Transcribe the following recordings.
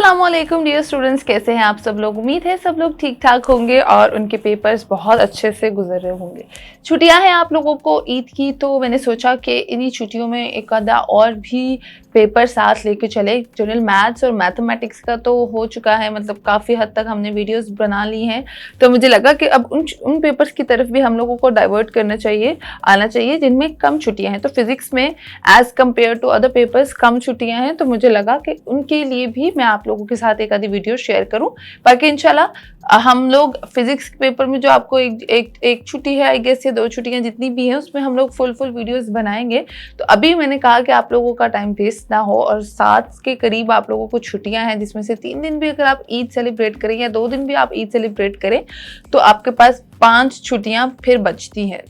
अस्सलामुअलैकुम dear students, कैसे हैं आप सब लोग। उम्मीद है सब लोग ठीक ठाक होंगे और उनके पेपर्स बहुत अच्छे से गुजर रहे होंगे। छुट्टियां हैं आप लोगों को ईद की, तो मैंने सोचा कि इन्हीं छुट्टियों में एक आधा और भी पेपर साथ लेके चले। जनरल मैथ्स और मैथमेटिक्स का तो हो चुका है, मतलब काफ़ी हद तक हमने वीडियोस बना ली हैं, तो मुझे लगा कि अब उन पेपर्स की तरफ भी हम लोगों को डाइवर्ट करना चाहिए, आना चाहिए जिनमें कम छुट्टियां हैं। तो फिजिक्स में as compared to other papers कम छुट्टियां हैं, तो मुझे लगा कि उनके लिए भी मैं आप लोगों के साथ एक आधी वीडियो शेयर करूं, बाकी इंशाल्लाह हम लोग फिजिक्स के पेपर में जो आपको एक छुट्टी है, आई गेस ये 2 छुट्टियां जितनी भी हैं, उसमें हम लोग फुल वीडियोस बनाएंगे। तो अभी मैंने कहा कि आप लोगों का टाइम वेस्ट ना हो, और 7 के करीब आप लोगों को छुट्टियां हैं, जिसमें से 3 दिन भी अगर आप ईद सेलिब्रेट करें या 2 दिन भी आप ईद सेलिब्रेट करें, तो आपके पास 5 छुट्टियां फिर बचती हैं,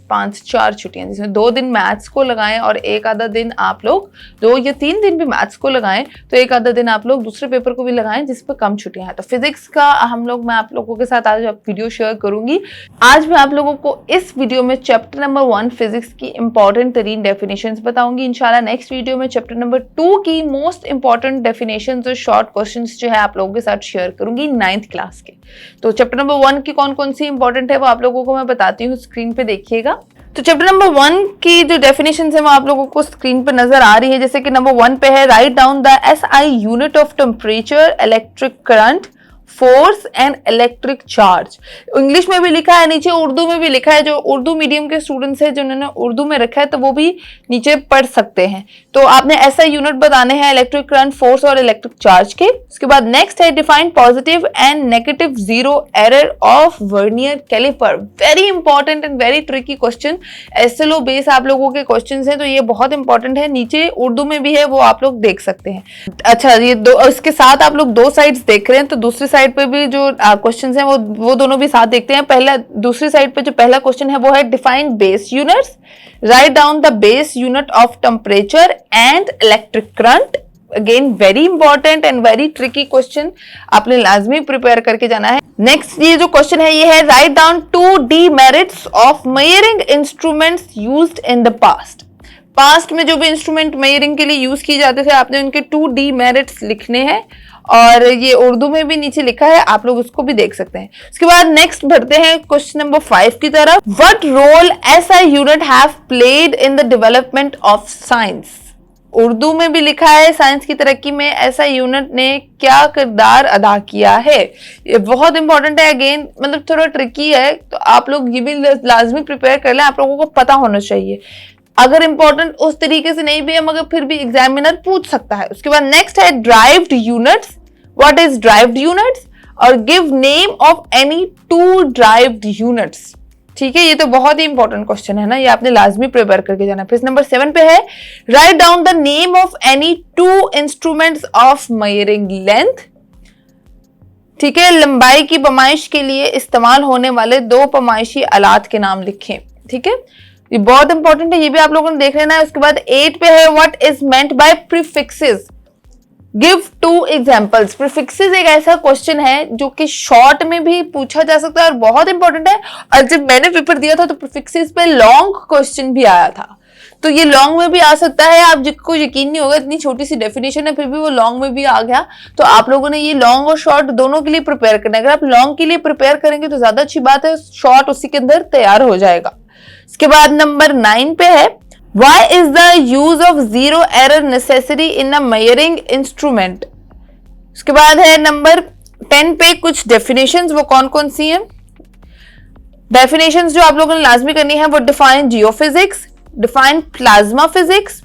4 छुट्टियां, जिसमें 2 दिन मैथ्स को लगाएं और एक आधा दिन आप लोग 2 या 3 दिन भी मैथ्स को लगाएं, तो एक आधा दिन आप लोग दूसरे पेपर को भी लगाएं जिस पर कम छुट्टियां हैं। तो फिजिक्स का मैं आप लोगों के साथ आज वीडियो शेयर करूंगी। आज मैं आप लोगों को इस वीडियो में चैप्टर नंबर 1 फिजिक्स की इंपॉर्टेंट तरीन डेफिनेशंस बताऊंगी। इंशाल्लाह नेक्स्ट वीडियो में चैप्टर नंबर 2 की मोस्ट इंपॉर्टेंट डेफिनेशंस और शॉर्ट क्वेश्चंस जो है आप लोगों के साथ शेयर करूंगी 9th क्लास के। तो चैप्टर नंबर 1 की कौन कौन सी इंपॉर्टेंट है वो आप लोगों को मैं बताती हूँ, स्क्रीन पे देखिएगा। तो चैप्टर नंबर 1 की जो डेफिनेशन है वो आप लोगों को स्क्रीन पे नजर आ रही है। जैसे कि नंबर 1 पे है, write down the SI unit of temperature, electric current, force and electric charge. English में भी लिखा है, नीचे उर्दू में भी लिखा है। जो उर्दू मीडियम के स्टूडेंट्स हैं जिन्होंने उर्दू में रखा है, तो वो भी नीचे पढ़ सकते हैं। तो आपने ऐसा यूनिट बताने हैं इलेक्ट्रिक करंट, फोर्स और इलेक्ट्रिक चार्ज के। उसके बाद नेक्स्ट है, define positive and negative zero error of vernier caliper. Very important and very tricky question, SLO base आप लोगों के क्वेश्चन है, तो ये बहुत इंपॉर्टेंट है। नीचे उर्दू में भी है, वो आप लोग देख सकते हैं। अच्छा, ये इसके साथ आप लोग 2 साइड्स देख रहे हैं, तो दूसरी साइड पे भी जो क्वेश्चंस हैं वो दोनों भी साथ देखते हैं। दूसरी साइड पे जो पहला क्वेश्चन है वो है, define base units, write down the base unit of temperature and electric current. Again very important and very tricky question, आपने लाजमी प्रिपेयर करके जाना है। नेक्स्ट ये जो क्वेश्चन है ये है, write down 2 demerits of measuring instruments used in the past में जो भी इंस्ट्रूमेंट मेजरिंग के लिए यूज किए जाते थे, आपने उनके 2 demerits लिखने हैं, और ये उर्दू में भी नीचे लिखा है, आप लोग उसको भी देख सकते हैं। उसके बाद नेक्स्ट बढ़ते हैं क्वेश्चन नंबर 5 की तरफ। What role SI unit have played in the development of science. Urdu में भी लिखा है, साइंस की तरक्की में SI यूनिट ने क्या किरदार अदा किया है। ये बहुत इंपॉर्टेंट है, अगेन मतलब थोड़ा ट्रिकी है, तो आप लोग ये भी लाजमी प्रिपेयर कर लें, आप लोगों को पता होना चाहिए। अगर इंपॉर्टेंट उस तरीके से नहीं भी है, मगर फिर भी एग्जामिनर पूछ सकता है। उसके बाद नेक्स्ट है, derived units. What is derived units, और give name of any 2 derived units. ठीक है, ये तो बहुत ही इंपॉर्टेंट क्वेश्चन है ना, ये आपने लाजमी प्रिपेयर करके जाना। फिर नंबर 7 पे है, write down the name of any 2 instruments of measuring length. ठीक है, लंबाई की पैमाइश के लिए इस्तेमाल होने वाले 2 पैमाइशी आलात के नाम लिखें। ठीक है, ये बहुत इंपॉर्टेंट है, ये भी आप लोगों ने देख लेना है। उसके बाद 8 पे है, what is meant by prefixes, give 2 examples. Prefixes एक ऐसा क्वेश्चन है जो कि शॉर्ट में भी पूछा जा सकता है और बहुत इंपॉर्टेंट है। और जब मैंने पेपर दिया था तो प्रीफिक्सेस पे लॉन्ग क्वेश्चन भी आया था, तो ये लॉन्ग में भी आ सकता है। आप जिसको यकीन नहीं होगा, इतनी छोटी सी डेफिनेशन है, फिर भी वो लॉन्ग में भी आ गया। तो आप लोगों ने ये लॉन्ग और शॉर्ट दोनों के लिए प्रिपेयर करना है। अगर आप लॉन्ग के लिए प्रिपेयर करेंगे तो ज्यादा अच्छी बात है, शॉर्ट उसी के अंदर तैयार हो जाएगा। इसके बाद नंबर 9 पे है, why is the use of zero error necessary in a measuring instrument। उसके बाद है नंबर 10 पे कुछ डेफिनेशंस, वो कौन कौन सी हैं। डेफिनेशंस जो आप लोगों ने लाजमी करनी है वो, define geophysics, define plasma physics,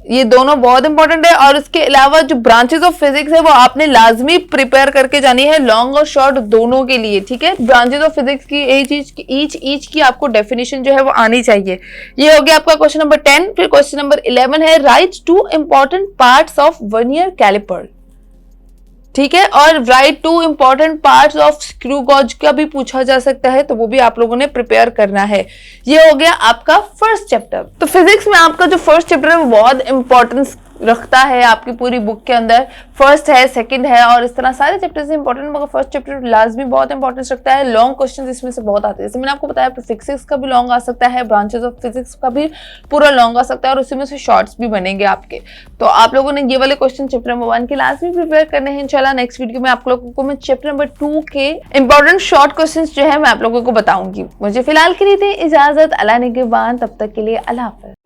ये दोनों बहुत इंपॉर्टेंट है। और उसके अलावा जो ब्रांचेस ऑफ फिजिक्स है वो आपने लाजमी प्रिपेयर करके जानी है, लॉन्ग और शॉर्ट दोनों के लिए। ठीक है, ब्रांचेस ऑफ फिजिक्स की ईच की आपको डेफिनेशन जो है वो आनी चाहिए। ये हो गया आपका क्वेश्चन नंबर 10। फिर क्वेश्चन नंबर 11 है, write 2 important parts of vernier caliper. ठीक है, और write 2 important parts of screw gauge का भी पूछा जा सकता है, तो वो भी आप लोगों ने प्रिपेयर करना है। ये हो गया आपका फर्स्ट चैप्टर। तो फिजिक्स में आपका जो फर्स्ट चैप्टर है वो बहुत इंपॉर्टेंट रखता है आपकी पूरी बुक के अंदर। फर्स्ट है, सेकंड है, और इस तरह सारे चैप्टर्स इंपॉर्टेंट, मगर फर्स्ट चैप्टर लाजमी बहुत इंपॉर्टेंस रखता है। लॉन्ग क्वेश्चन इसमें से बहुत आते हैं, जैसे मैंने आपको बताया प्रीफिक्सेस का भी लॉन्ग आ सकता है, ब्रांचेस ऑफ फिजिक्स का भी पूरा लॉन्ग आ सकता है, और उसी में से शॉर्ट्स भी बनेंगे आपके। तो आप लोगों ने ये वाले क्वेश्चन चैप्टर नंबर 1 के लाजमी प्रिपेयर करने हैं। इंशाल्लाह नेक्स्ट वीडियो में आप लोगों को मैं चैप्टर नंबर 2 के इंपॉर्टेंट शॉर्ट क्वेश्चन जो है मैं आप लोगों को बताऊंगी। मुझे फिलहाल के लिए दी इजाजत, अल्लाह निगहबान, तब तक के लिए अल्लाह हाफ़िज़।